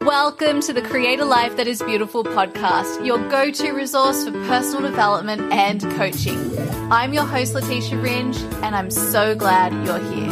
Welcome to the Create a Life That Is Beautiful podcast, your go-to resource for personal development and coaching. I'm your host, Letitia Ringe, and I'm so glad you're here.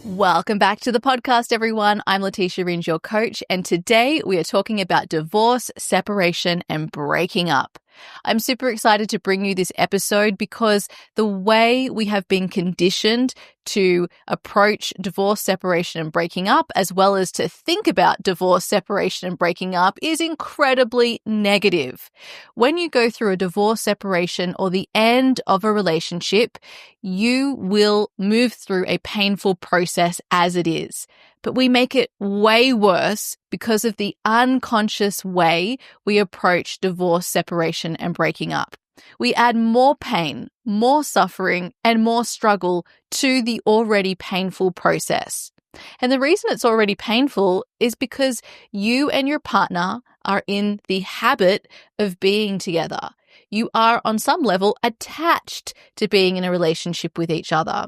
Welcome back to the podcast, everyone. I'm Letitia Ringe, your coach, and today we are talking about divorce, separation, and breaking up. I'm super excited to bring you this episode because the way we have been conditioned to approach divorce, separation, and breaking up, as well as to think about divorce, separation, and breaking up, is incredibly negative. When you go through a divorce, separation, or the end of a relationship, you will move through a painful process as it is. But we make it way worse because of the unconscious way we approach divorce, separation, and breaking up. We add more pain, more suffering, and more struggle to the already painful process. And the reason it's already painful is because you and your partner are in the habit of being together. You are on some level attached to being in a relationship with each other.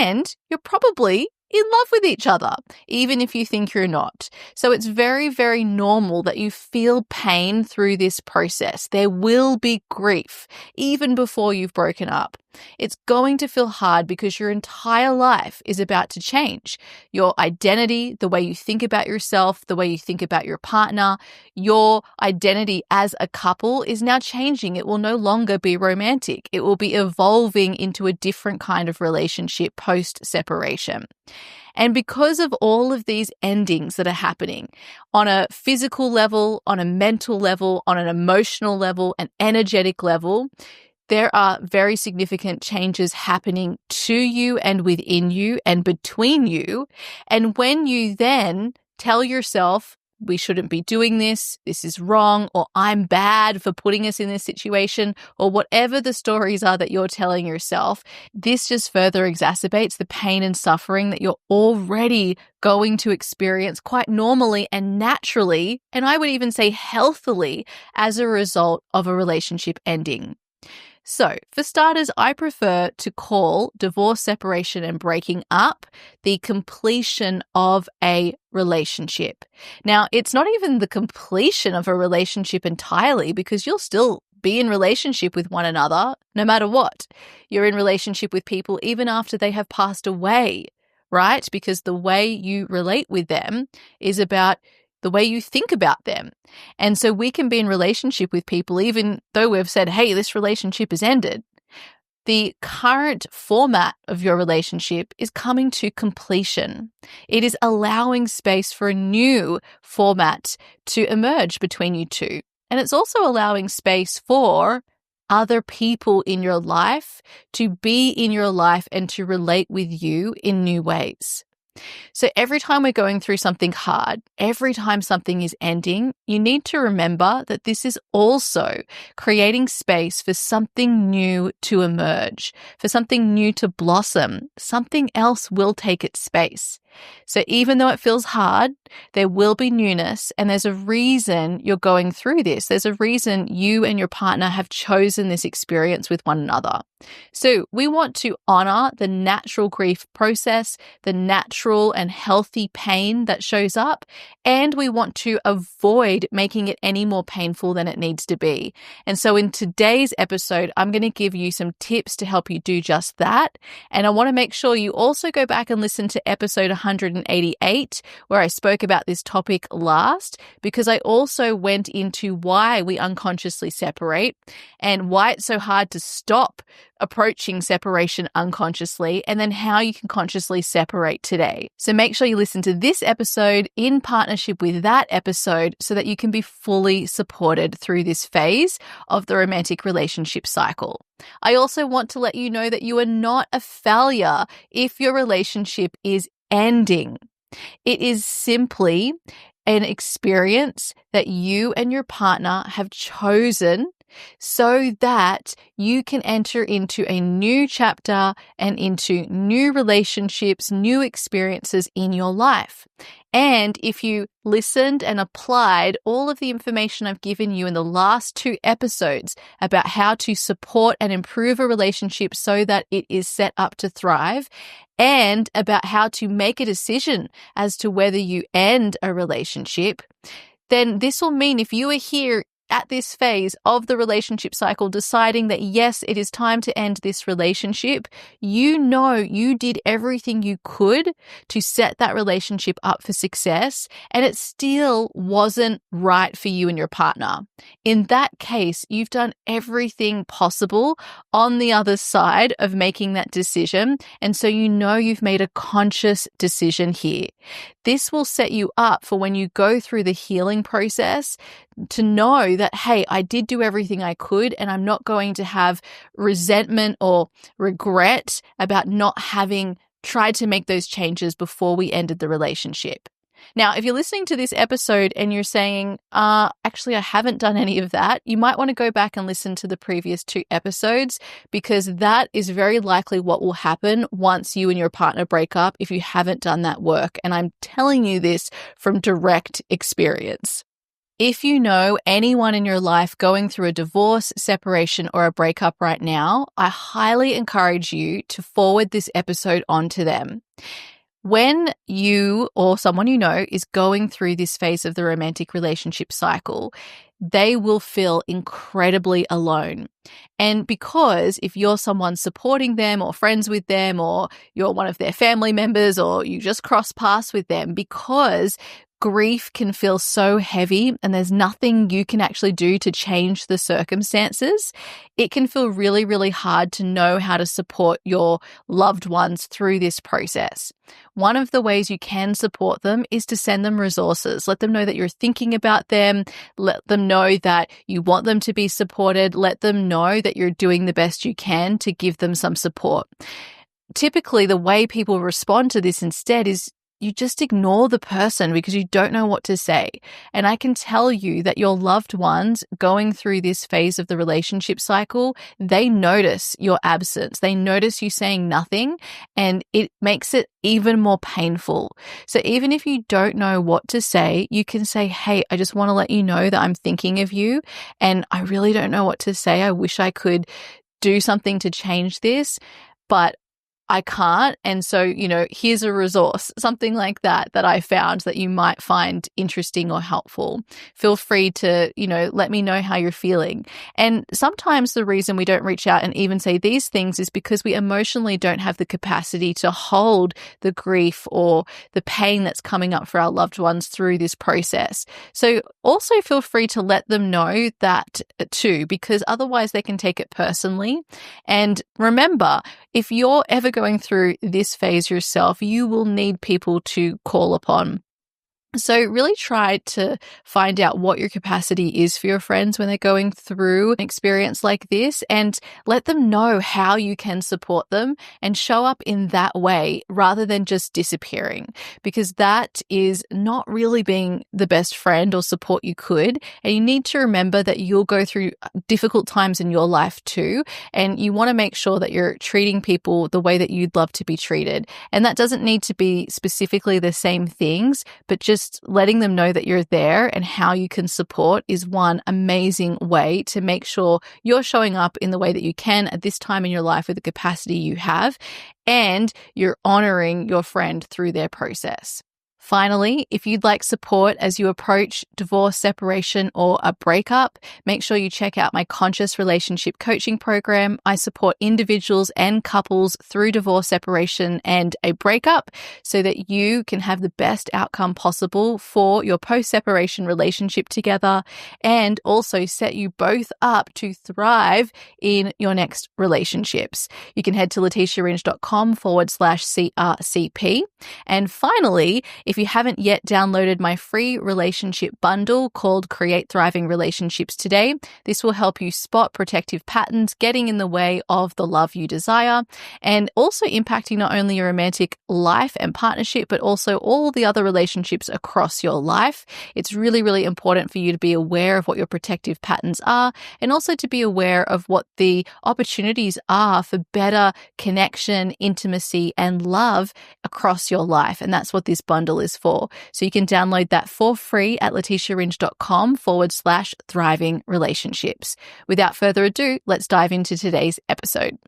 And you're probably in love with each other, even if you think you're not. So it's very, very normal that you feel pain through this process. There will be grief even before you've broken up. It's going to feel hard because your entire life is about to change. Your identity, the way you think about yourself, the way you think about your partner, your identity as a couple is now changing. It will no longer be romantic. It will be evolving into a different kind of relationship post-separation. And because of all of these endings that are happening on a physical level, on a mental level, on an emotional level, an energetic level, there are very significant changes happening to you and within you and between you. And when you then tell yourself, we shouldn't be doing this is wrong, or I'm bad for putting us in this situation, or whatever the stories are that you're telling yourself, this just further exacerbates the pain and suffering that you're already going to experience quite normally and naturally, and I would even say healthily, as a result of a relationship ending. So, for starters, I prefer to call divorce, separation, and breaking up the completion of a relationship. Now, it's not even the completion of a relationship entirely, because you'll still be in relationship with one another no matter what. You're in relationship with people even after they have passed away, right? Because the way you relate with them is about the way you think about them. And so we can be in relationship with people even though we've said, hey, this relationship has ended. The current format of your relationship is coming to completion. It is allowing space for a new format to emerge between you two. And it's also allowing space for other people in your life to be in your life and to relate with you in new ways. So every time we're going through something hard, every time something is ending, you need to remember that this is also creating space for something new to emerge, for something new to blossom. Something else will take its space. So even though it feels hard, there will be newness, and there's a reason you're going through this. There's a reason you and your partner have chosen this experience with one another. So we want to honor the natural grief process, the natural and healthy pain that shows up, and we want to avoid making it any more painful than it needs to be. And so in today's episode, I'm going to give you some tips to help you do just that. And I want to make sure you also go back and listen to episode 188, where I spoke about this topic last, because I also went into why we unconsciously separate and why it's so hard to stop approaching separation unconsciously, and then how you can consciously separate today. So make sure you listen to this episode in partnership with that episode so that you can be fully supported through this phase of the romantic relationship cycle. I also want to let you know that you are not a failure if your relationship is ending. It is simply an experience that you and your partner have chosen so that you can enter into a new chapter and into new relationships, new experiences in your life. And if you listened and applied all of the information I've given you in the last 2 episodes about how to support and improve a relationship so that it is set up to thrive, and about how to make a decision as to whether you end a relationship, then this will mean if you are here at this phase of the relationship cycle deciding that yes, it is time to end this relationship, you know you did everything you could to set that relationship up for success, and it still wasn't right for you and your partner. In that case, you've done everything possible on the other side of making that decision, and so you know you've made a conscious decision here. This will set you up for when you go through the healing process to know that, hey, I did do everything I could, and I'm not going to have resentment or regret about not having tried to make those changes before we ended the relationship. Now, if you're listening to this episode and you're saying, actually, I haven't done any of that, you might want to go back and listen to the previous 2 episodes, because that is very likely what will happen once you and your partner break up if you haven't done that work. And I'm telling you this from direct experience. If you know anyone in your life going through a divorce, separation, or a breakup right now, I highly encourage you to forward this episode on to them. When you or someone you know is going through this phase of the romantic relationship cycle, they will feel incredibly alone. And because if you're someone supporting them or friends with them, or you're one of their family members, or you just cross paths with them, because grief can feel so heavy and there's nothing you can actually do to change the circumstances, it can feel really, really hard to know how to support your loved ones through this process. One of the ways you can support them is to send them resources. Let them know that you're thinking about them. Let them know that you want them to be supported. Let them know that you're doing the best you can to give them some support. Typically, the way people respond to this instead is you just ignore the person because you don't know what to say. And I can tell you that your loved ones going through this phase of the relationship cycle, they notice your absence. They notice you saying nothing, and it makes it even more painful. So even if you don't know what to say, you can say, hey, I just want to let you know that I'm thinking of you and I really don't know what to say. I wish I could do something to change this, but I can't. And so, here's a resource, something like that I found that you might find interesting or helpful. Feel free to, let me know how you're feeling. And sometimes the reason we don't reach out and even say these things is because we emotionally don't have the capacity to hold the grief or the pain that's coming up for our loved ones through this process. So also feel free to let them know that too, because otherwise they can take it personally. And remember, if you're ever going through this phase yourself, you will need people to call upon. So really try to find out what your capacity is for your friends when they're going through an experience like this, and let them know how you can support them and show up in that way rather than just disappearing, because that is not really being the best friend or support you could. And you need to remember that you'll go through difficult times in your life too, and you want to make sure that you're treating people the way that you'd love to be treated. And that doesn't need to be specifically the same things, but just letting them know that you're there and how you can support is one amazing way to make sure you're showing up in the way that you can at this time in your life with the capacity you have, and you're honoring your friend through their process. Finally, if you'd like support as you approach divorce, separation, or a breakup, make sure you check out my Conscious Relationship Coaching Program. I support individuals and couples through divorce, separation, and a breakup so that you can have the best outcome possible for your post-separation relationship together, and also set you both up to thrive in your next relationships. You can head to leticiaringe.com/CRCP. And finally, if If you haven't yet downloaded my free relationship bundle called Create Thriving Relationships Today, this will help you spot protective patterns getting in the way of the love you desire and also impacting not only your romantic life and partnership, but also all the other relationships across your life. It's really, really important for you to be aware of what your protective patterns are and also to be aware of what the opportunities are for better connection, intimacy, and love across your life. And that's what this bundle is for. So you can download that for free at letitiaringe.com/thriving relationships. Without further ado, let's dive into today's episode.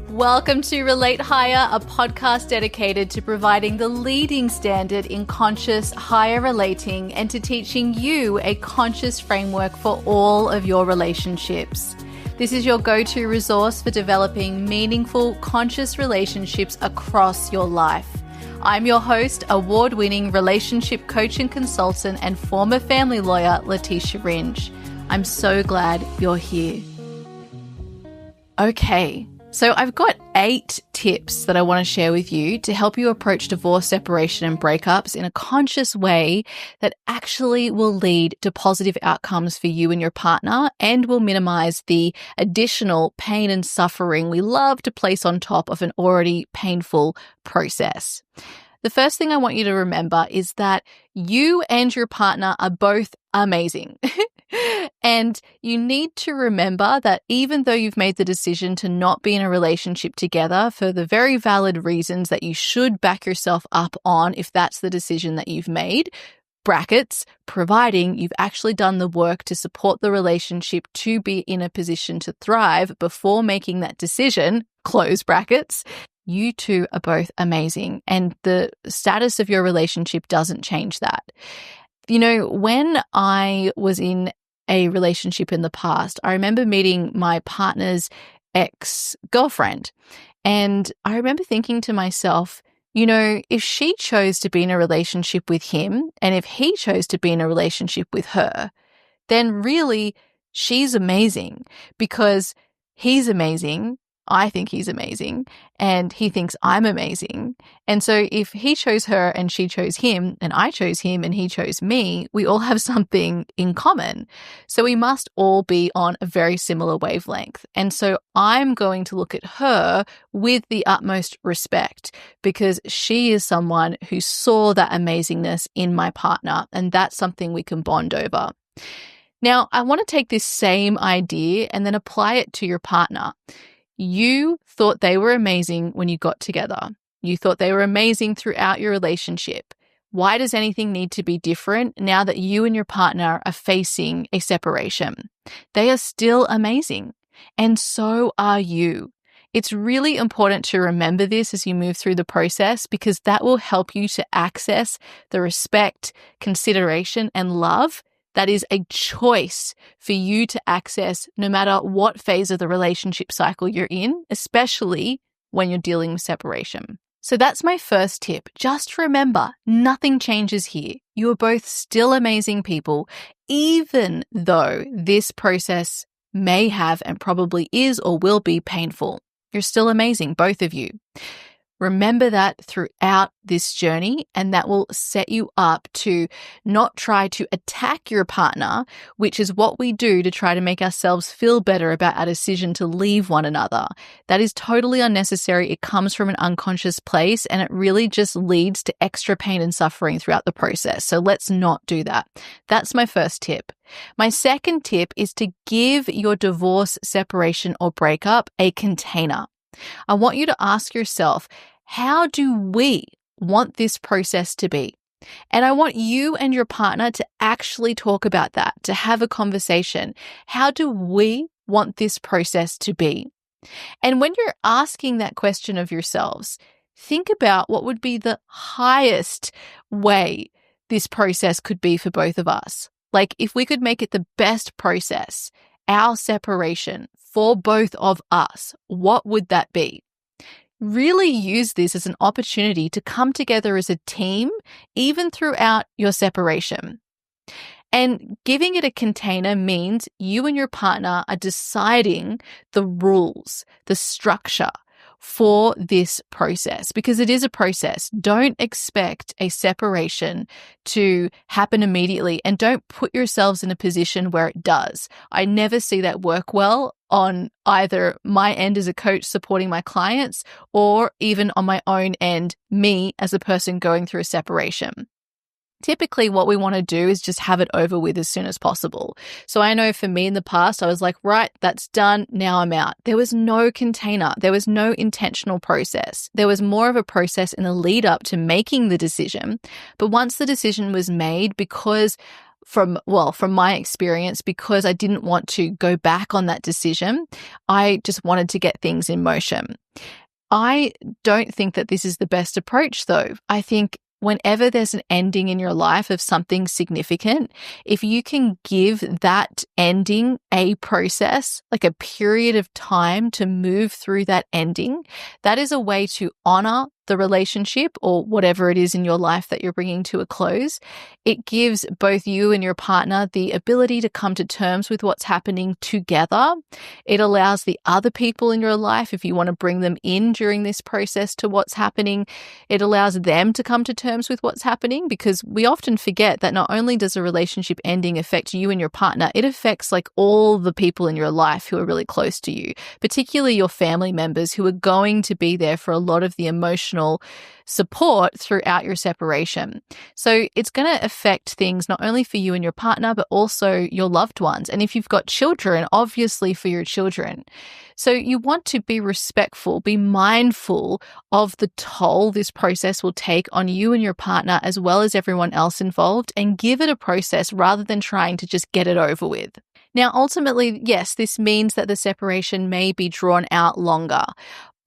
Welcome to Relate Higher, a podcast dedicated to providing the leading standard in conscious higher relating and to teaching you a conscious framework for all of your relationships. This is your go-to resource for developing meaningful, conscious relationships across your life. I'm your host, award-winning relationship coach and consultant and former family lawyer, Letitia Ringe. I'm so glad you're here. Okay. So I've got 8 tips that I want to share with you to help you approach divorce, separation, and breakups in a conscious way that actually will lead to positive outcomes for you and your partner and will minimize the additional pain and suffering we love to place on top of an already painful process. The first thing I want you to remember is that you and your partner are both amazing. And you need to remember that even though you've made the decision to not be in a relationship together for the very valid reasons that you should back yourself up on if that's the decision that you've made, brackets, providing you've actually done the work to support the relationship to be in a position to thrive before making that decision, close brackets, you two are both amazing. And the status of your relationship doesn't change that. You know, when I was in a relationship in the past, I remember meeting my partner's ex-girlfriend. And I remember thinking to myself, you know, if she chose to be in a relationship with him and if he chose to be in a relationship with her, then really she's amazing because he's amazing. I think he's amazing and he thinks I'm amazing. And so if he chose her and she chose him and I chose him and he chose me, we all have something in common. So we must all be on a very similar wavelength. And so I'm going to look at her with the utmost respect because she is someone who saw that amazingness in my partner, and that's something we can bond over. Now, I want to take this same idea and then apply it to your partner. You thought they were amazing when you got together. You thought they were amazing throughout your relationship. Why does anything need to be different now that you and your partner are facing a separation? They are still amazing, and so are you. It's really important to remember this as you move through the process because that will help you to access the respect, consideration, and love that is a choice for you to access no matter what phase of the relationship cycle you're in, especially when you're dealing with separation. So that's my first tip. Just remember, nothing changes here. You are both still amazing people, even though this process may have and probably is or will be painful. You're still amazing, both of you. Remember that throughout this journey, and that will set you up to not try to attack your partner, which is what we do to try to make ourselves feel better about our decision to leave one another. That is totally unnecessary. It comes from an unconscious place, and it really just leads to extra pain and suffering throughout the process. So let's not do that. That's my first tip. My second tip is to give your divorce, separation, or breakup a container. I want you to ask yourself, how do we want this process to be? And I want you and your partner to actually talk about that, to have a conversation. How do we want this process to be? And when you're asking that question of yourselves, think about what would be the highest way this process could be for both of us. Like if we could make it the best process, our separation for both of us, what would that be? Really use this as an opportunity to come together as a team, even throughout your separation. And giving it a container means you and your partner are deciding the rules, the structure for this process, because it is a process. Don't expect a separation to happen immediately, and don't put yourselves in a position where it does. I never see that work well on either my end as a coach supporting my clients, or even on my own end, me as a person going through a separation. Typically, what we want to do is just have it over with as soon as possible. So I know for me in the past, I was like, right, that's done. Now I'm out. There was no container. There was no intentional process. There was more of a process in the lead up to making the decision. But once the decision was made, because from my experience, because I didn't want to go back on that decision, I just wanted to get things in motion. I don't think that this is the best approach, though. I think whenever there's an ending in your life of something significant, if you can give that ending a process, like a period of time to move through that ending, that is a way to honor the relationship or whatever it is in your life that you're bringing to a close. It gives both you and your partner the ability to come to terms with what's happening together. It allows the other people in your life, if you want to bring them in during this process to what's happening, it allows them to come to terms with what's happening, because we often forget that not only does a relationship ending affect you and your partner, it affects like all the people in your life who are really close to you, particularly your family members who are going to be there for a lot of the emotional support throughout your separation. So it's going to affect things not only for you and your partner, but also your loved ones. And if you've got children, obviously for your children. So you want to be respectful, be mindful of the toll this process will take on you and your partner, as well as everyone else involved, and give it a process rather than trying to just get it over with. Now, ultimately, yes, this means that the separation may be drawn out longer.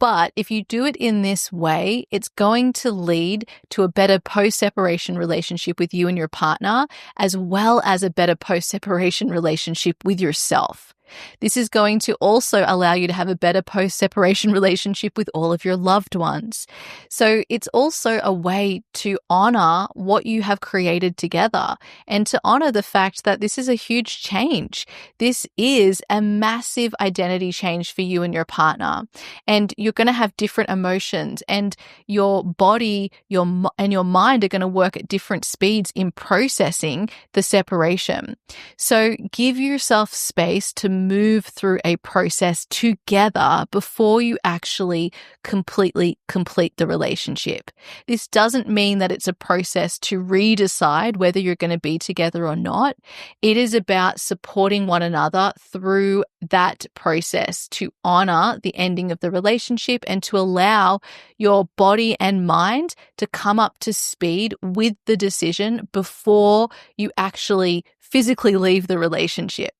But if you do it in this way, it's going to lead to a better post-separation relationship with you and your partner, as well as a better post-separation relationship with yourself. This is going to also allow you to have a better post-separation relationship with all of your loved ones. So it's also a way to honor what you have created together, and to honor the fact that this is a huge change. This is a massive identity change for you and your partner. And you're going to have different emotions, and your body, your mind are going to work at different speeds in processing the separation. So give yourself space to move through a process together before you actually completely complete the relationship. This doesn't mean that it's a process to redecide whether you're going to be together or not. It is about supporting one another through that process to honor the ending of the relationship, and to allow your body and mind to come up to speed with the decision before you actually physically leave the relationship.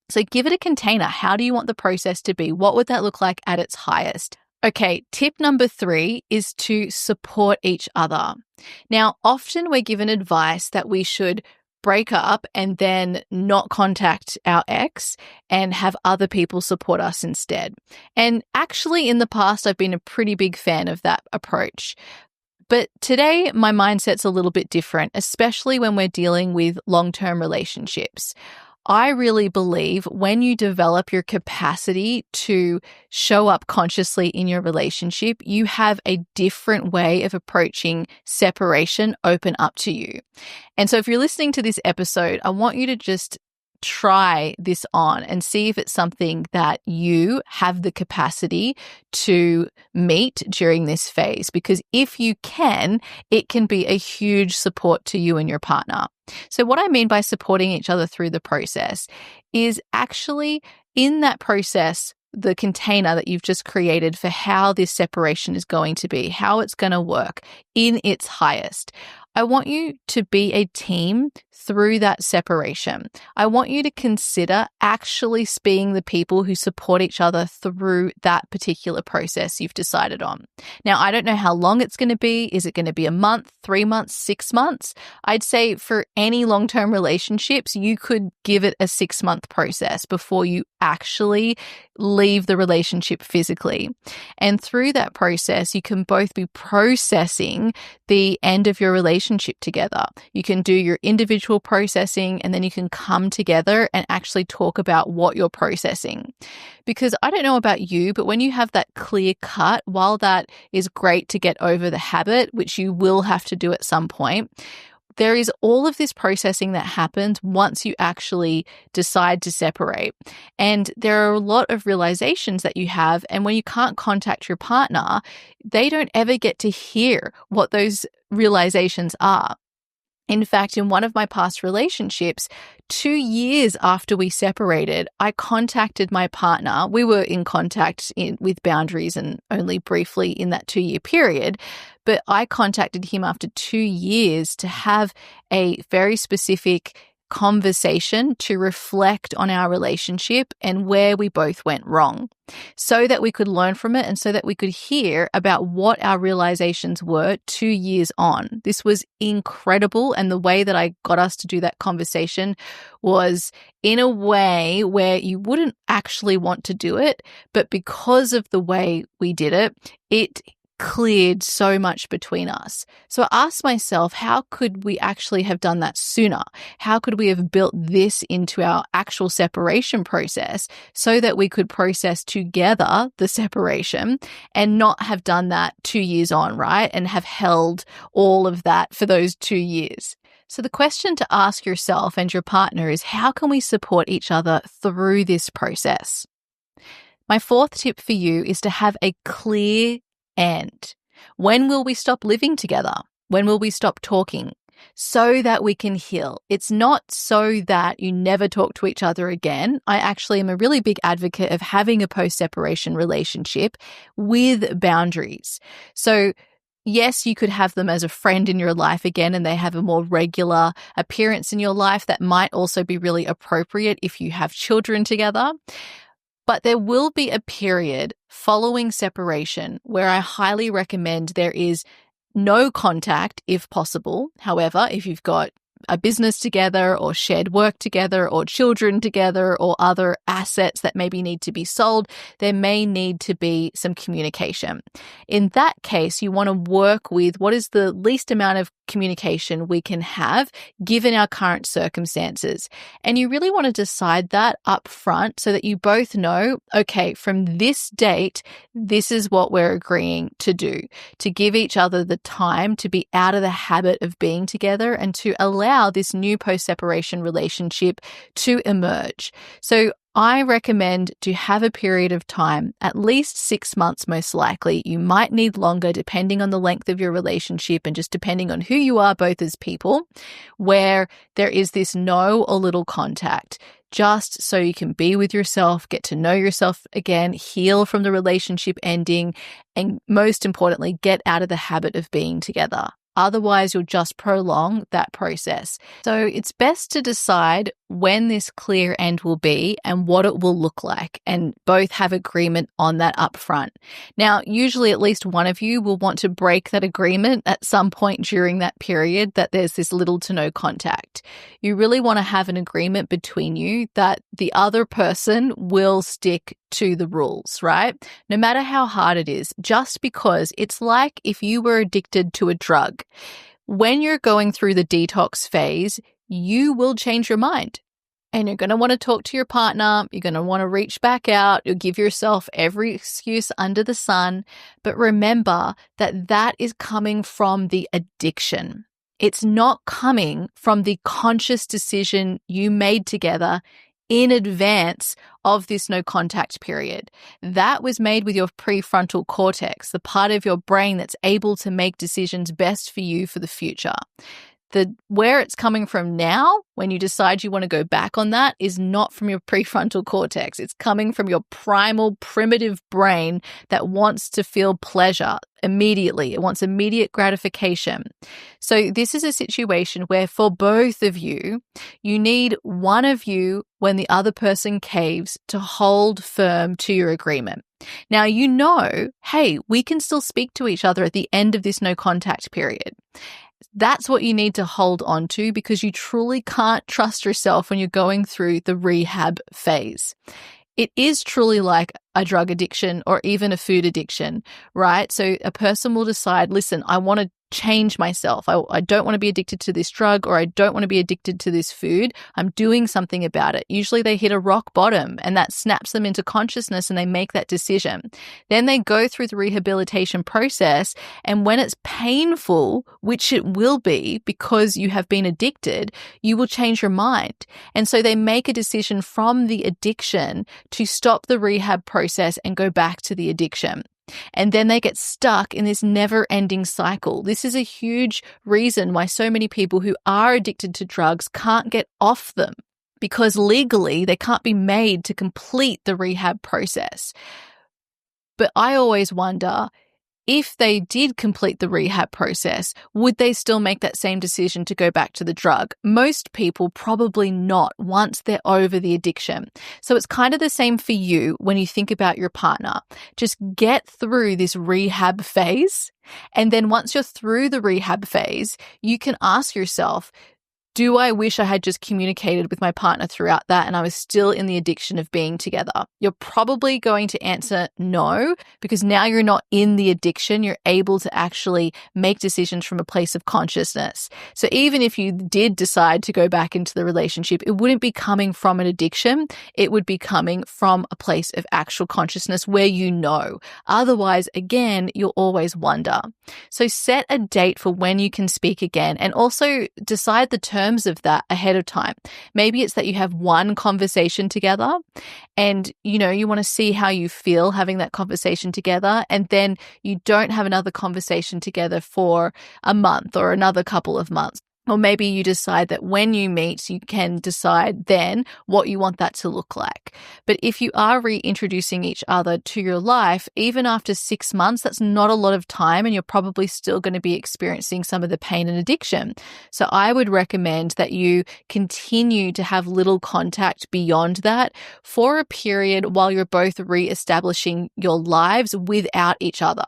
So give it a container. How do you want the process to be? What would that look like at its highest? Okay, tip number 3 is to support each other. Now, often we're given advice that we should break up and then not contact our ex and have other people support us instead. And actually, in the past, I've been a pretty big fan of that approach. But today, my mindset's a little bit different, especially when we're dealing with long-term relationships. I really believe when you develop your capacity to show up consciously in your relationship, you have a different way of approaching separation open up to you. And so if you're listening to this episode, I want you to just try this on and see if it's something that you have the capacity to meet during this phase. Because if you can, it can be a huge support to you and your partner. So what I mean by supporting each other through the process is actually in that process, the container that you've just created for how this separation is going to be, how it's going to work in its highest. I want you to be a team through that separation. I want you to consider actually being the people who support each other through that particular process you've decided on. Now, I don't know how long it's going to be. Is it going to be a month, 3 months, 6 months? I'd say for any long-term relationships, you could give it a 6-month process before you actually leave the relationship physically. And through that process, you can both be processing the end of your relationship relationship together. You can do your individual processing, and then you can come together and actually talk about what you're processing. Because I don't know about you, but when you have that clear cut, while that is great to get over the habit, which you will have to do at some point, there is all of this processing that happens once you actually decide to separate. And there are a lot of realizations that you have. And when you can't contact your partner, they don't ever get to hear what those realizations are. In fact, in one of my past relationships, 2 years after we separated, I contacted my partner. We were in contact with boundaries and only briefly in that 2-year period, but I contacted him after 2 years to have a very specific conversation to reflect on our relationship and where we both went wrong, so that we could learn from it and so that we could hear about what our realizations were 2 years on. This was incredible. And the way that I got us to do that conversation was in a way where you wouldn't actually want to do it, but because of the way we did it, it cleared so much between us. So I asked myself, how could we actually have done that sooner? How could we have built this into our actual separation process so that we could process together the separation and not have done that 2 years on, right? And have held all of that for those 2 years. So the question to ask yourself and your partner is, how can we support each other through this process? My fourth tip for you is to have a clear end. When will we stop living together? When will we stop talking? So that we can heal. It's not so that you never talk to each other again. I actually am a really big advocate of having a post-separation relationship with boundaries. So yes, you could have them as a friend in your life again, and they have a more regular appearance in your life. That might also be really appropriate if you have children together. But there will be a period following separation where I highly recommend there is no contact if possible. However, if you've got a business together or shared work together or children together or other assets that maybe need to be sold, there may need to be some communication. In that case, you want to work with what is the least amount of communication we can have given our current circumstances. And you really want to decide that up front so that you both know, okay, from this date, this is what we're agreeing to do, to give each other the time to be out of the habit of being together and to allow this new post-separation relationship to emerge. So I recommend to have a period of time, at least 6 months most likely. You might need longer depending on the length of your relationship and just depending on who you are both as people, where there is this no or little contact, just so you can be with yourself, get to know yourself again, heal from the relationship ending, and most importantly, get out of the habit of being together. Otherwise, you'll just prolong that process. So it's best to decide when this clear end will be and what it will look like, and both have agreement on that upfront. Now, usually at least one of you will want to break that agreement at some point during that period that there's this little to no contact. You really want to have an agreement between you that the other person will stick to the rules, right? No matter how hard it is, just because it's like if you were addicted to a drug. When you're going through the detox phase, you will change your mind. And you're going to want to talk to your partner. You're going to want to reach back out. You'll give yourself every excuse under the sun. But remember that that is coming from the addiction. It's not coming from the conscious decision you made together in advance of this no contact period. That was made with your prefrontal cortex, the part of your brain that's able to make decisions best for you for the future. Where it's coming from now, when you decide you want to go back on that, is not from your prefrontal cortex. It's coming from your primal, primitive brain that wants to feel pleasure immediately. It wants immediate gratification. So this is a situation where for both of you, you need one of you, when the other person caves, to hold firm to your agreement. Now, you know, hey, we can still speak to each other at the end of this no contact period. That's what you need to hold on to, because you truly can't trust yourself when you're going through the rehab phase. It is truly like a drug addiction or even a food addiction, right? So a person will decide, listen, I want to change myself. I don't want to be addicted to this drug, or I don't want to be addicted to this food. I'm doing something about it. Usually they hit a rock bottom and that snaps them into consciousness and they make that decision. Then they go through the rehabilitation process, and when it's painful, which it will be because you have been addicted, you will change your mind. And so they make a decision from the addiction to stop the rehab process and go back to the addiction. And then they get stuck in this never-ending cycle. This is a huge reason why so many people who are addicted to drugs can't get off them, because legally they can't be made to complete the rehab process. But I always wonder, if they did complete the rehab process, would they still make that same decision to go back to the drug? Most people probably not once they're over the addiction. So it's kind of the same for you when you think about your partner. Just get through this rehab phase. And then once you're through the rehab phase, you can ask yourself, do I wish I had just communicated with my partner throughout that and I was still in the addiction of being together? You're probably going to answer no, because now you're not in the addiction. You're able to actually make decisions from a place of consciousness. So even if you did decide to go back into the relationship, it wouldn't be coming from an addiction. It would be coming from a place of actual consciousness where you know. Otherwise, again, you'll always wonder. So set a date for when you can speak again, and also decide the terms of that ahead of time. Maybe it's that you have one conversation together and, you want to see how you feel having that conversation together, and then you don't have another conversation together for a month or another couple of months. Or maybe you decide that when you meet, you can decide then what you want that to look like. But if you are reintroducing each other to your life, even after 6 months, that's not a lot of time, and you're probably still going to be experiencing some of the pain and addiction. So I would recommend that you continue to have little contact beyond that for a period while you're both reestablishing your lives without each other.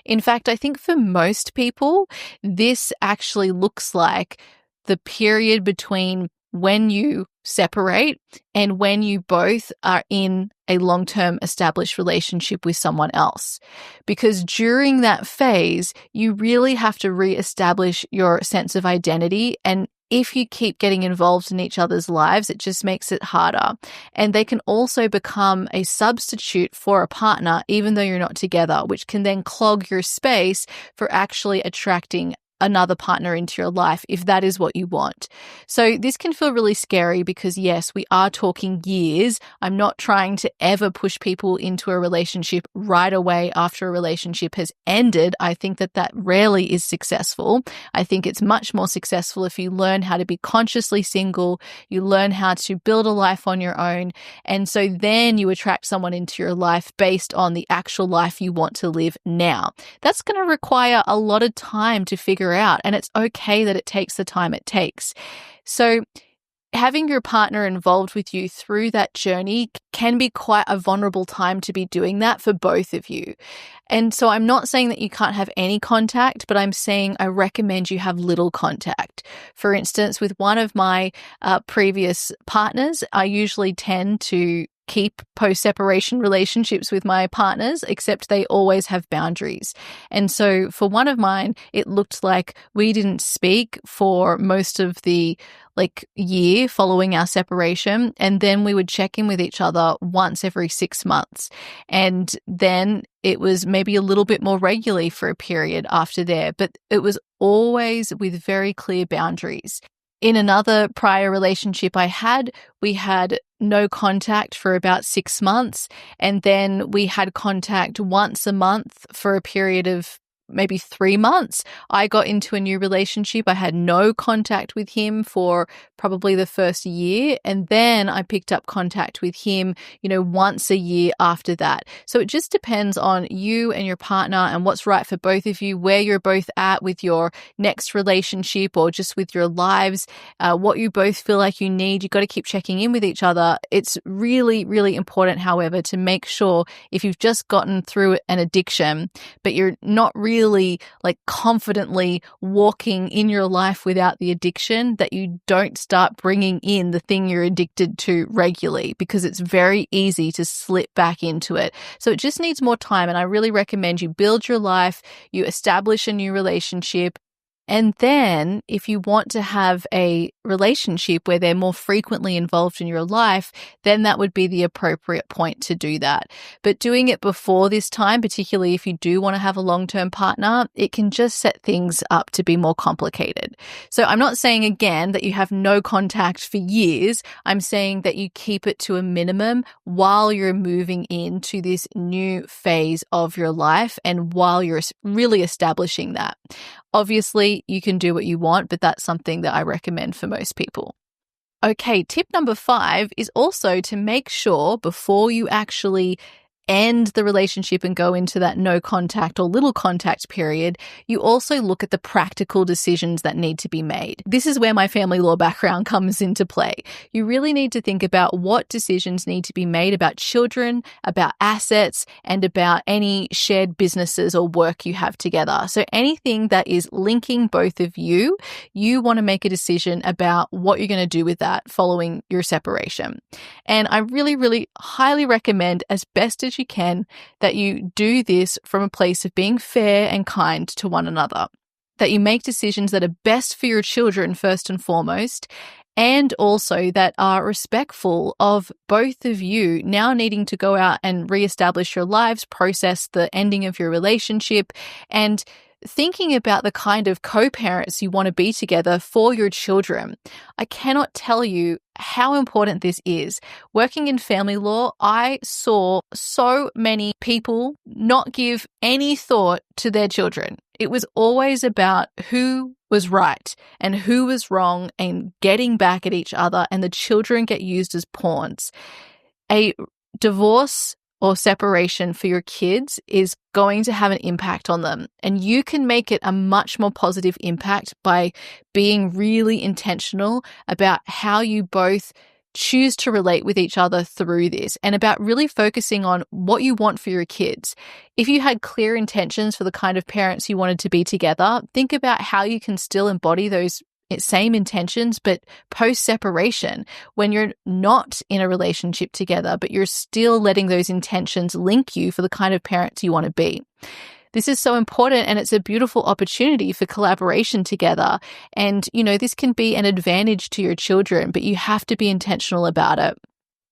In fact, I think for most people, this actually looks like the period between when you separate and when you both are in a long-term established relationship with someone else. Because during that phase, you really have to reestablish your sense of identity, and if you keep getting involved in each other's lives, it just makes it harder. And they can also become a substitute for a partner, even though you're not together, which can then clog your space for actually attracting another partner into your life if that is what you want. So this can feel really scary because yes, we are talking years. I'm not trying to ever push people into a relationship right away after a relationship has ended. I think that rarely is successful. I think it's much more successful if you learn how to be consciously single, you learn how to build a life on your own, and so then you attract someone into your life based on the actual life you want to live now. That's going to require a lot of time to figure out, and it's okay that it takes the time it takes. So having your partner involved with you through that journey can be quite a vulnerable time to be doing that for both of you. And so I'm not saying that you can't have any contact, but I'm saying I recommend you have little contact. For instance, with one of my previous partners, I usually tend to keep post-separation relationships with my partners, except they always have boundaries. And so for one of mine, it looked like we didn't speak for most of the year following our separation. And then we would check in with each other once every 6 months. And then it was maybe a little bit more regularly for a period after there, but it was always with very clear boundaries. In another prior relationship I had, we had no contact for about 6 months, and then we had contact once a month for a period of maybe 3 months. I got into a new relationship. I had no contact with him for probably the first year. And then I picked up contact with him, once a year after that. So it just depends on you and your partner and what's right for both of you, where you're both at with your next relationship or just with your lives, what you both feel like you need. You've got to keep checking in with each other. It's really, really important, however, to make sure if you've just gotten through an addiction, but you're not really confidently walking in your life without the addiction, that you don't start bringing in the thing you're addicted to regularly, because it's very easy to slip back into it. So it just needs more time. And I really recommend you build your life, you establish a new relationship, And then if you want to have a relationship where they're more frequently involved in your life, then that would be the appropriate point to do that. But doing it before this time, particularly if you do want to have a long-term partner, it can just set things up to be more complicated. So I'm not saying again that you have no contact for years. I'm saying that you keep it to a minimum while you're moving into this new phase of your life and while you're really establishing that. Obviously, you can do what you want, but that's something that I recommend for most people. Okay, tip number 5 is also to make sure before you actually end the relationship and go into that no contact or little contact period, you also look at the practical decisions that need to be made. This is where my family law background comes into play. You really need to think about what decisions need to be made about children, about assets, and about any shared businesses or work you have together. So anything that is linking both of you, you want to make a decision about what you're going to do with that following your separation. And I really, really highly recommend, as best as you can, that you do this from a place of being fair and kind to one another, that you make decisions that are best for your children first and foremost, and also that are respectful of both of you now needing to go out and reestablish your lives, process the ending of your relationship, and thinking about the kind of co-parents you want to be together for your children. I cannot tell you how important this is. Working in family law, I saw so many people not give any thought to their children. It was always about who was right and who was wrong and getting back at each other, and the children get used as pawns. A divorce or separation for your kids is going to have an impact on them. And you can make it a much more positive impact by being really intentional about how you both choose to relate with each other through this, and about really focusing on what you want for your kids. If you had clear intentions for the kind of parents you wanted to be together, think about how you can still embody those same intentions, but post-separation, when you're not in a relationship together, but you're still letting those intentions link you for the kind of parents you want to be. This is so important, and it's a beautiful opportunity for collaboration together. And, this can be an advantage to your children, but you have to be intentional about it.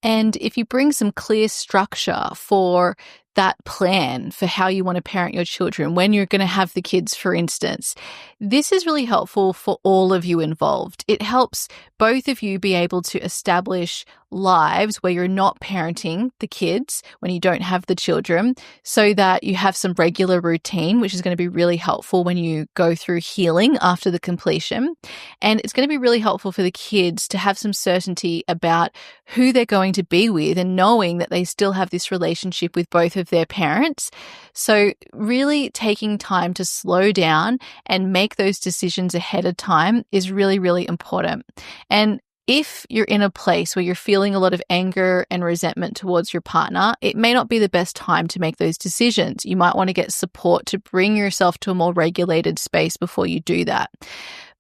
And if you bring some clear structure for that plan for how you want to parent your children, when you're going to have the kids, for instance, this is really helpful for all of you involved. It helps both of you be able to establish lives where you're not parenting the kids when you don't have the children, so that you have some regular routine, which is going to be really helpful when you go through healing after the completion. And it's going to be really helpful for the kids to have some certainty about who they're going to be with, and knowing that they still have this relationship with both of their parents. So really taking time to slow down and make those decisions ahead of time is really, really important. And if you're in a place where you're feeling a lot of anger and resentment towards your partner, it may not be the best time to make those decisions. You might want to get support to bring yourself to a more regulated space before you do that.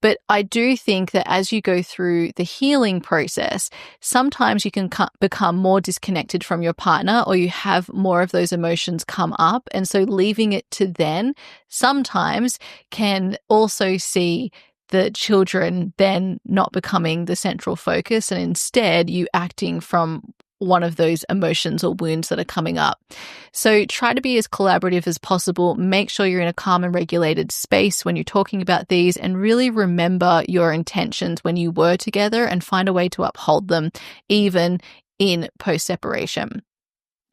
But I do think that as you go through the healing process, sometimes you can become more disconnected from your partner, or you have more of those emotions come up. And so leaving it to then sometimes can also see the children then not becoming the central focus, and instead you acting from one of those emotions or wounds that are coming up. So try to be as collaborative as possible. Make sure you're in a calm and regulated space when you're talking about these, and really remember your intentions when you were together and find a way to uphold them even in post-separation.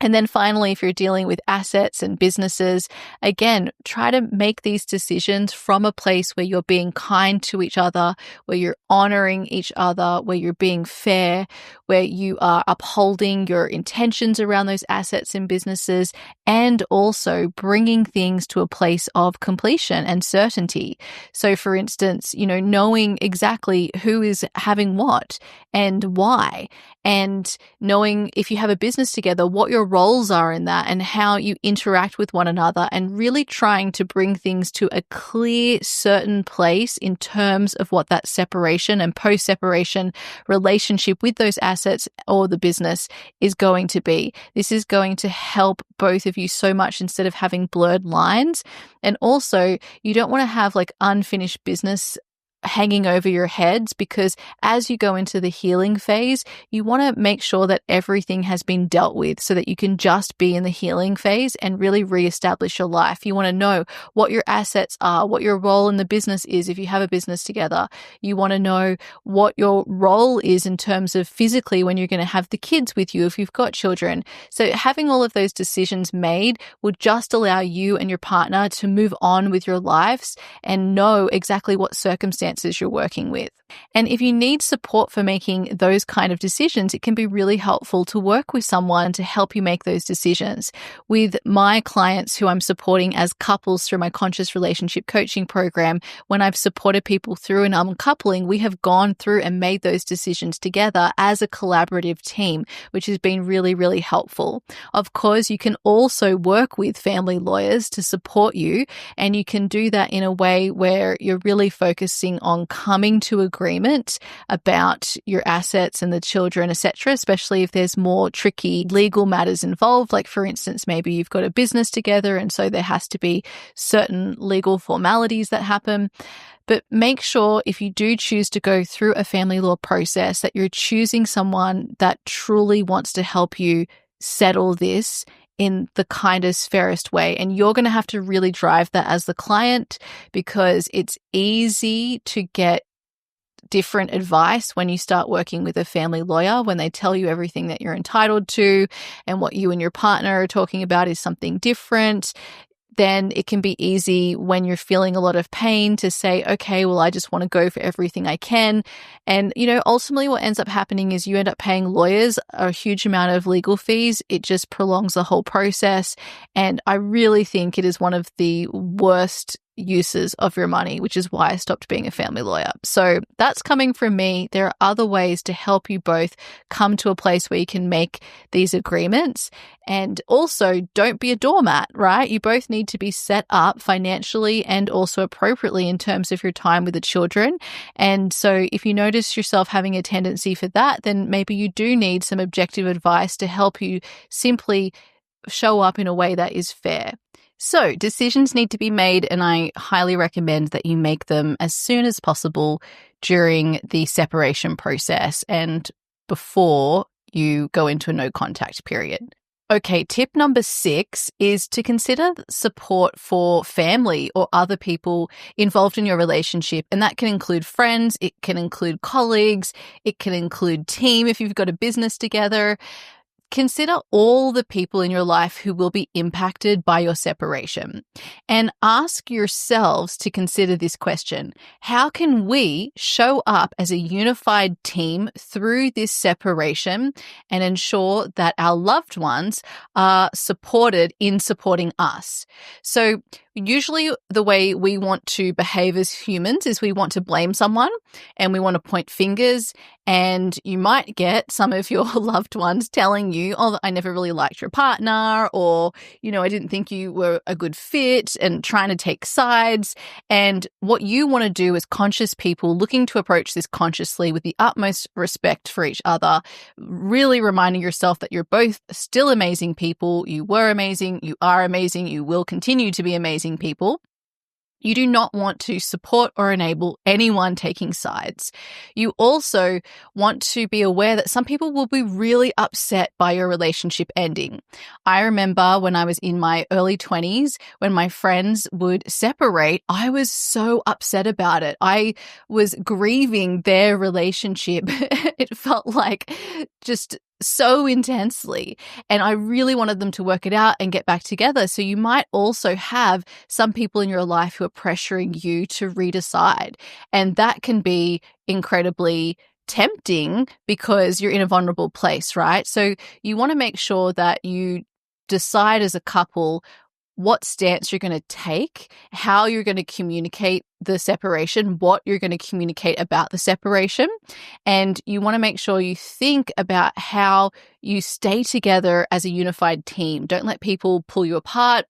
And then finally, if you're dealing with assets and businesses, again, try to make these decisions from a place where you're being kind to each other, where you're honoring each other, where you're being fair, where you are upholding your intentions around those assets and businesses, and also bringing things to a place of completion and certainty. So for instance, knowing exactly who is having what and why, and knowing if you have a business together, what your your roles are in that and how you interact with one another, and really trying to bring things to a clear, certain place in terms of what that separation and post-separation relationship with those assets or the business is going to be. This is going to help both of you so much instead of having blurred lines. And also, you don't want to have like unfinished business hanging over your heads, because as you go into the healing phase, you want to make sure that everything has been dealt with so that you can just be in the healing phase and really reestablish your life. You want to know what your assets are, what your role in the business is if you have a business together. You want to know what your role is in terms of physically when you're going to have the kids with you if you've got children. So having all of those decisions made would just allow you and your partner to move on with your lives and know exactly what circumstances you're working with. And if you need support for making those kind of decisions, it can be really helpful to work with someone to help you make those decisions. With my clients who I'm supporting as couples through my conscious relationship coaching program, when I've supported people through an uncoupling, we have gone through and made those decisions together as a collaborative team, which has been really, really helpful. Of course, you can also work with family lawyers to support you, and you can do that in a way where you're really focusing on coming to agreement about your assets and the children, etc., especially if there's more tricky legal matters involved. Like, for instance, maybe you've got a business together and so there has to be certain legal formalities that happen. But make sure if you do choose to go through a family law process that you're choosing someone that truly wants to help you settle this in the kindest, fairest way. And you're going to have to really drive that as the client, because it's easy to get different advice when you start working with a family lawyer, when they tell you everything that you're entitled to and what you and your partner are talking about is something different. Then it can be easy when you're feeling a lot of pain to say, okay, well, I just want to go for everything I can. And, ultimately what ends up happening is you end up paying lawyers a huge amount of legal fees. It just prolongs the whole process. And I really think it is one of the worst uses of your money, which is why I stopped being a family lawyer. So that's coming from me. There are other ways to help you both come to a place where you can make these agreements. And also, don't be a doormat, right? You both need to be set up financially and also appropriately in terms of your time with the children. And so if you notice yourself having a tendency for that, then maybe you do need some objective advice to help you simply show up in a way that is fair. So decisions need to be made, and I highly recommend that you make them as soon as possible during the separation process and before you go into a no contact period. Okay, tip number 6 is to consider support for family or other people involved in your relationship. And that can include friends, it can include colleagues, it can include team if you've got a business together. Consider all the people in your life who will be impacted by your separation, and ask yourselves to consider this question: how can we show up as a unified team through this separation and ensure that our loved ones are supported in supporting us? So usually the way we want to behave as humans is we want to blame someone and we want to point fingers, and you might get some of your loved ones telling you, oh, I never really liked your partner, or, I didn't think you were a good fit, and trying to take sides. And what you want to do as conscious people looking to approach this consciously with the utmost respect for each other, really reminding yourself that you're both still amazing people. You were amazing, you are amazing, you will continue to be amazing people. You do not want to support or enable anyone taking sides. You also want to be aware that some people will be really upset by your relationship ending. I remember when I was in my early 20s, when my friends would separate, I was so upset about it. I was grieving their relationship. It felt like just so intensely, and I really wanted them to work it out and get back together. So you might also have some people in your life who are pressuring you to redecide, and that can be incredibly tempting because you're in a vulnerable place, right? So you want to make sure that you decide as a couple what stance you're going to take, how you're going to communicate the separation, what you're going to communicate about the separation. And you want to make sure you think about how you stay together as a unified team. Don't let people pull you apart.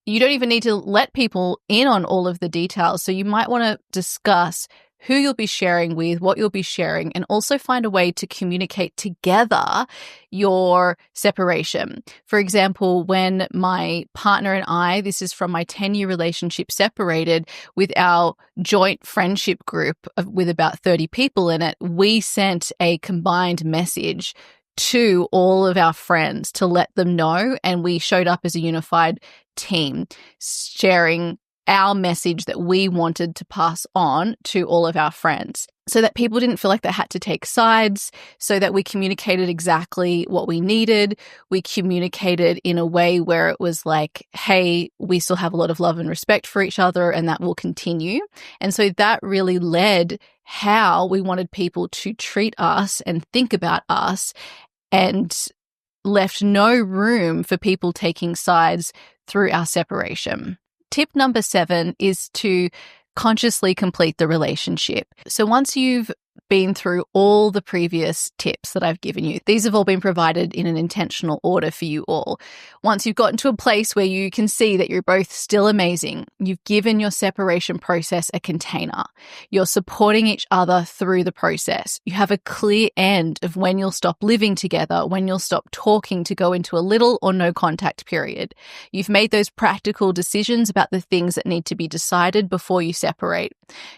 You don't even need to let people in on all of the details. So you might want to discuss who you'll be sharing with, what you'll be sharing, and also find a way to communicate together your separation. For example, when my partner and I, this is from my 10-year relationship, separated with our joint friendship group with about 30 people in it, we sent a combined message to all of our friends to let them know, and we showed up as a unified team, sharing our message that we wanted to pass on to all of our friends, so that people didn't feel like they had to take sides, so that we communicated exactly what we needed. We communicated in a way where it was like, hey, we still have a lot of love and respect for each other, and that will continue. And so that really led how we wanted people to treat us and think about us, and left no room for people taking sides through our separation. Tip number 7 is to consciously complete the relationship. So once you've been through all the previous tips that I've given you, these have all been provided in an intentional order for you all. Once you've gotten to a place where you can see that you're both still amazing, you've given your separation process a container, you're supporting each other through the process, you have a clear end of when you'll stop living together, when you'll stop talking to go into a little or no contact period. You've made those practical decisions about the things that need to be decided before you separate.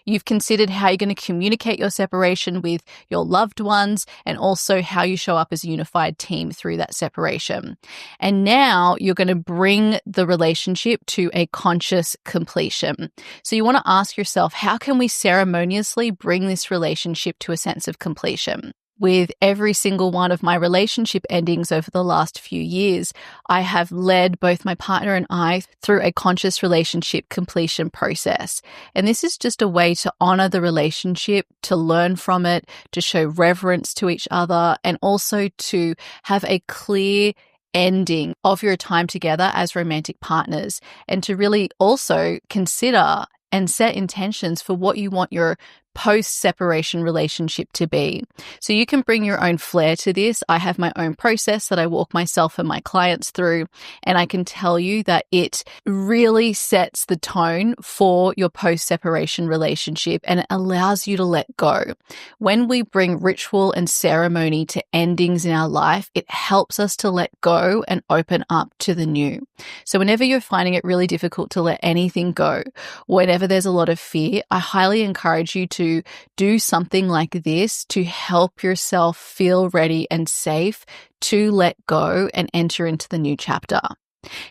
You've considered how you're going to communicate your separation with your loved ones, and also how you show up as a unified team through that separation. And now you're going to bring the relationship to a conscious completion. So you want to ask yourself, how can we ceremoniously bring this relationship to a sense of completion? With every single one of my relationship endings over the last few years, I have led both my partner and I through a conscious relationship completion process. And this is just a way to honor the relationship, to learn from it, to show reverence to each other, and also to have a clear ending of your time together as romantic partners, and to really also consider and set intentions for what you want your post-separation relationship to be. So you can bring your own flair to this. I have my own process that I walk myself and my clients through, and I can tell you that it really sets the tone for your post-separation relationship, and it allows you to let go. When we bring ritual and ceremony to endings in our life, it helps us to let go and open up to the new. So whenever you're finding it really difficult to let anything go, whenever there's a lot of fear, I highly encourage you to do something like this to help yourself feel ready and safe to let go and enter into the new chapter.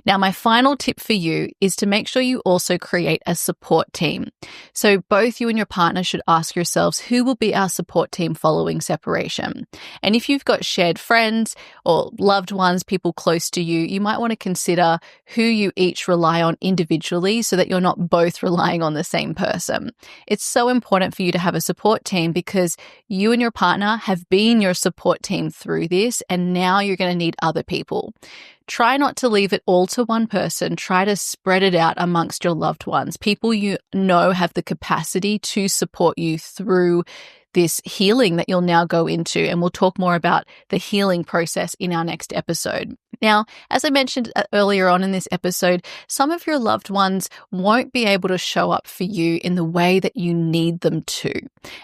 Now, my final tip for you is to make sure you also create a support team. So both you and your partner should ask yourselves, who will be our support team following separation? And if you've got shared friends or loved ones, people close to you, you might want to consider who you each rely on individually so that you're not both relying on the same person. It's so important for you to have a support team because you and your partner have been your support team through this, and now you're going to need other people. Try not to leave it all to one person. Try to spread it out amongst your loved ones, people you know have the capacity to support you through this healing that you'll now go into. And we'll talk more about the healing process in our next episode. Now, as I mentioned earlier on in this episode, some of your loved ones won't be able to show up for you in the way that you need them to.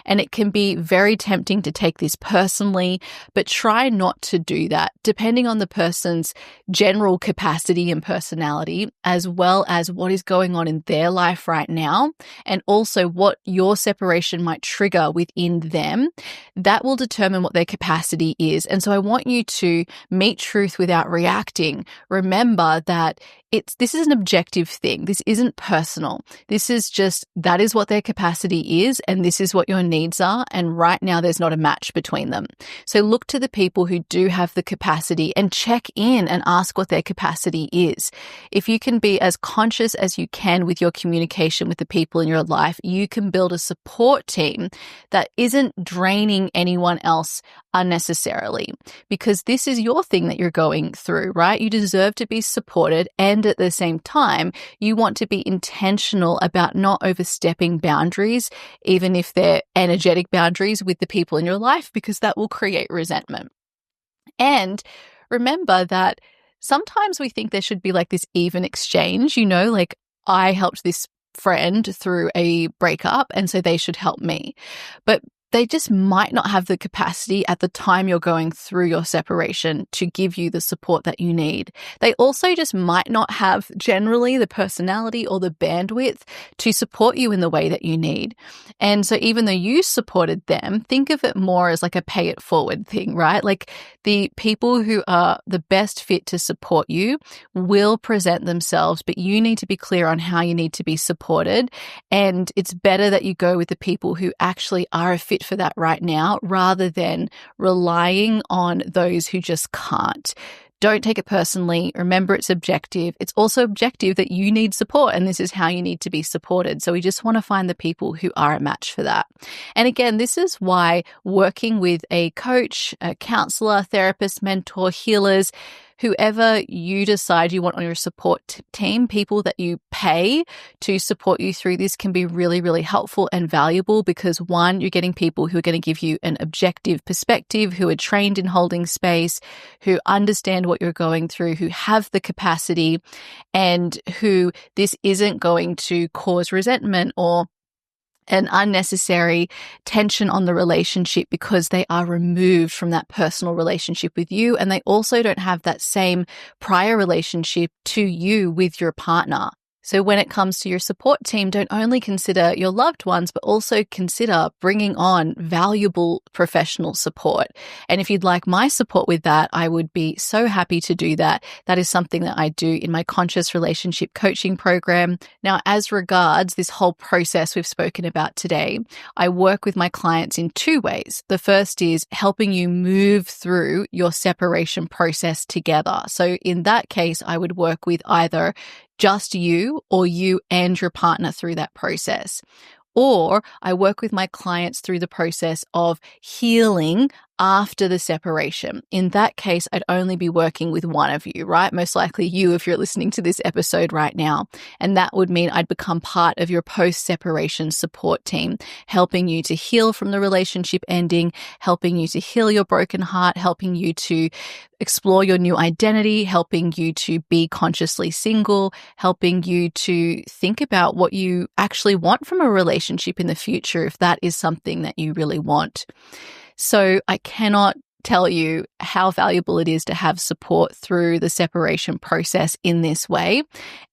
And it can be very tempting to take this personally, but try not to do that, depending on the person's general capacity and personality, as well as what is going on in their life right now, and also what your separation might trigger within them. That will determine what their capacity is. And so I want you to meet truth without reacting. Remember that this is an objective thing. This isn't personal. This is just, that is what their capacity is, and this is what your needs are. And right now there's not a match between them. So look to the people who do have the capacity and check in and ask what their capacity is. If you can be as conscious as you can with your communication with the people in your life, you can build a support team that isn't draining anyone else unnecessarily, because this is your thing that you're going through, right? You deserve to be supported and And at the same time, you want to be intentional about not overstepping boundaries, even if they're energetic boundaries with the people in your life, because that will create resentment. And remember that sometimes we think there should be like this even exchange, like I helped this friend through a breakup, and so they should help me. But they just might not have the capacity at the time you're going through your separation to give you the support that you need. They also just might not have generally the personality or the bandwidth to support you in the way that you need. And so even though you supported them, think of it more as like a pay it forward thing, right? Like the people who are the best fit to support you will present themselves, but you need to be clear on how you need to be supported. And it's better that you go with the people who actually are a fit for that right now, rather than relying on those who just can't. Don't take it personally. Remember, it's objective. It's also objective that you need support, and this is how you need to be supported. So we just want to find the people who are a match for that. And again, this is why working with a coach, a counselor, therapist, mentor, healers, whoever you decide you want on your support team, people that you pay to support you through this, can be really, really helpful and valuable, because one, you're getting people who are going to give you an objective perspective, who are trained in holding space, who understand what you're going through, who have the capacity, and who this isn't going to cause resentment or an unnecessary tension on the relationship, because they are removed from that personal relationship with you, and they also don't have that same prior relationship to you with your partner. So when it comes to your support team, don't only consider your loved ones, but also consider bringing on valuable professional support. And if you'd like my support with that, I would be so happy to do that. That is something that I do in my conscious relationship coaching program. Now, as regards this whole process we've spoken about today, I work with my clients in two ways. The first is helping you move through your separation process together. So in that case, I would work with either just you or you and your partner through that process. Or I work with my clients through the process of healing after the separation. In that case, I'd only be working with one of you, right? Most likely you, if you're listening to this episode right now. And that would mean I'd become part of your post-separation support team, helping you to heal from the relationship ending, helping you to heal your broken heart, helping you to explore your new identity, helping you to be consciously single, helping you to think about what you actually want from a relationship in the future, if that is something that you really want. So I cannot tell you how valuable it is to have support through the separation process in this way.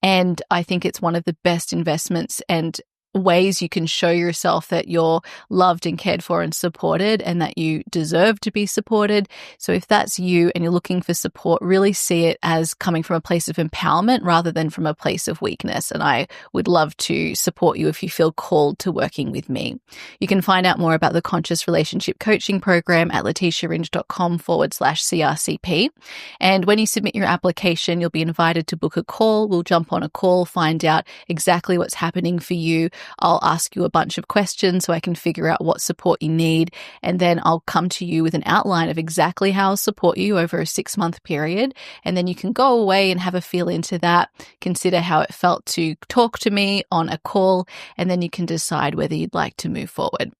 And I think it's one of the best investments and ways you can show yourself that you're loved and cared for and supported, and that you deserve to be supported. So if that's you and you're looking for support, really see it as coming from a place of empowerment rather than from a place of weakness. And I would love to support you if you feel called to working with me. You can find out more about the Conscious Relationship Coaching Program at leticiaringe.com/CRCP. And when you submit your application, you'll be invited to book a call. We'll jump on a call, find out exactly what's happening for you. I'll ask you a bunch of questions so I can figure out what support you need. And then I'll come to you with an outline of exactly how I'll support you over a 6-month period. And then you can go away and have a feel into that, consider how it felt to talk to me on a call, and then you can decide whether you'd like to move forward.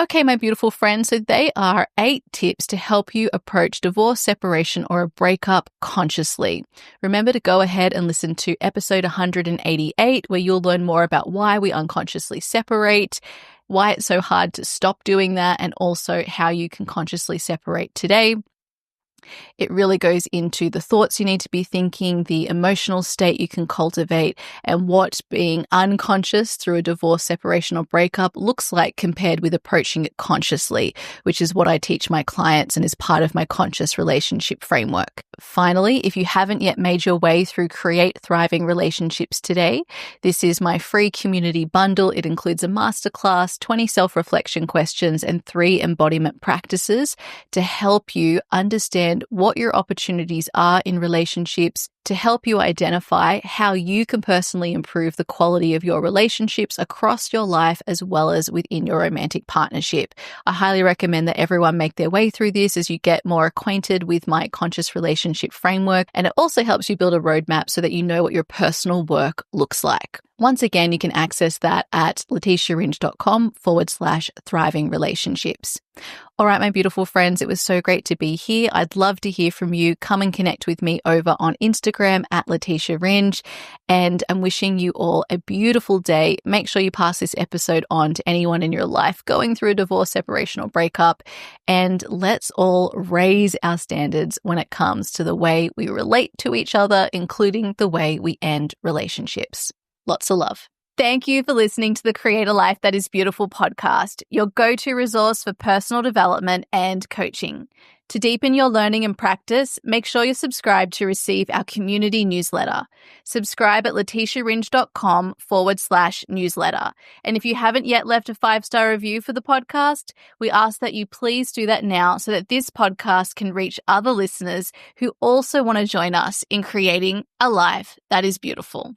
Okay, my beautiful friends, so they are 8 tips to help you approach divorce, separation, or a breakup consciously. Remember to go ahead and listen to episode 188, where you'll learn more about why we unconsciously separate, why it's so hard to stop doing that, and also how you can consciously separate today. It really goes into the thoughts you need to be thinking, the emotional state you can cultivate, and what being unconscious through a divorce, separation, or breakup looks like compared with approaching it consciously, which is what I teach my clients and is part of my conscious relationship framework. Finally, if you haven't yet made your way through Create Thriving Relationships today, this is my free community bundle. It includes a masterclass, 20 self-reflection questions, and 3 embodiment practices to help you understand understand what your opportunities are in relationships to help you identify how you can personally improve the quality of your relationships across your life as well as within your romantic partnership. I highly recommend that everyone make their way through this as you get more acquainted with my conscious relationship framework, and it also helps you build a roadmap so that you know what your personal work looks like. Once again, you can access that at leticiaringe.com/thriving relationships. All right, my beautiful friends, it was so great to be here. I'd love to hear from you. Come and connect with me over on Instagram at Letitia Ringe. And I'm wishing you all a beautiful day. Make sure you pass this episode on to anyone in your life going through a divorce, separation, or breakup. And let's all raise our standards when it comes to the way we relate to each other, including the way we end relationships. Lots of love. Thank you for listening to the Create a Life That Is Beautiful podcast, your go-to resource for personal development and coaching. To deepen your learning and practice, make sure you're subscribed to receive our community newsletter. Subscribe at leticiaringe.com/newsletter. And if you haven't yet left a 5-star review for the podcast, we ask that you please do that now so that this podcast can reach other listeners who also want to join us in creating a life that is beautiful.